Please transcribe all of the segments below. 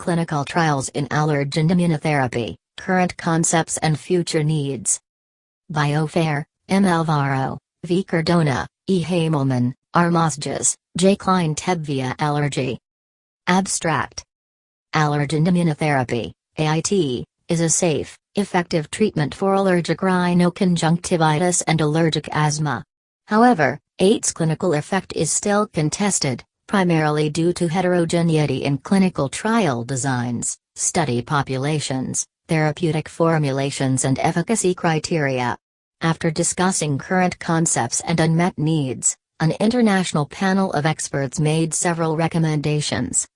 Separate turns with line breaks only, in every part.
clinical trials in allergen immunotherapy, current concepts and future needs. Bio Pfaar, M. Alvaro, V. Cardona, E. Hamelmann, R. Mösges, J. Kleine-Tebbe Allergy. Abstract. Allergen immunotherapy, AIT, is a safe, effective treatment for allergic rhinoconjunctivitis and allergic asthma. However, AIT's clinical effect is still contested, primarily due to heterogeneity in clinical trial designs, study populations, therapeutic formulations and efficacy criteria. After discussing current concepts and unmet needs, an international panel of experts made several recommendations.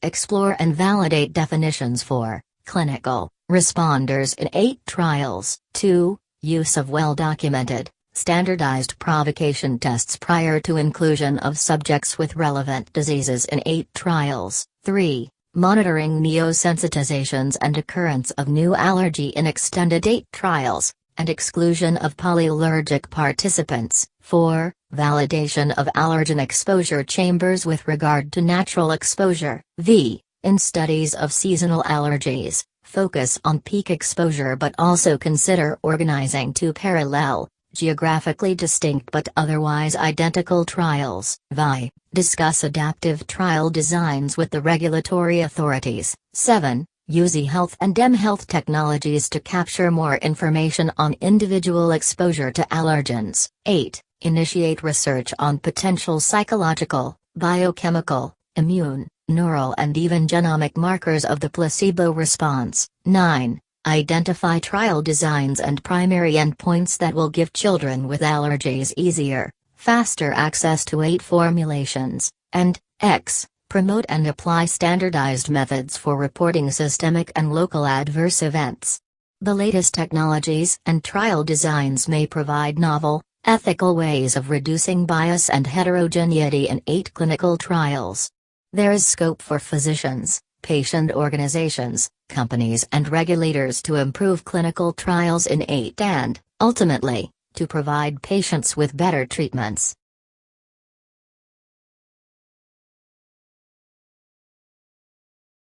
Explore and validate definitions for clinical responders in AIT trials. 2. Use of well-documented, standardized provocation tests prior to inclusion of subjects with relevant diseases in AIT trials. 3. Monitoring neo-sensitizations and occurrence of new allergy in extended AIT trials, and exclusion of polyallergic participants. 4. Validation of allergen exposure chambers with regard to natural exposure. In studies of seasonal allergies, focus on peak exposure but also consider organizing two parallel, geographically distinct but otherwise identical trials. Discuss adaptive trial designs with the regulatory authorities. 7. Use e-health and m-health technologies to capture more information on individual exposure to allergens. 8. Initiate research on potential psychological, biochemical, immune, neural and even genomic markers of the placebo response. 9. Identify trial designs and primary endpoints that will give children with allergies easier, faster access to AIT formulations, and promote and apply standardized methods for reporting systemic and local adverse events. The latest technologies and trial designs may provide novel, ethical ways of reducing bias and heterogeneity in AIT clinical trials. There is scope for physicians, patient organizations, companies and regulators to improve clinical trials in AIT and, ultimately, to provide patients with better treatments.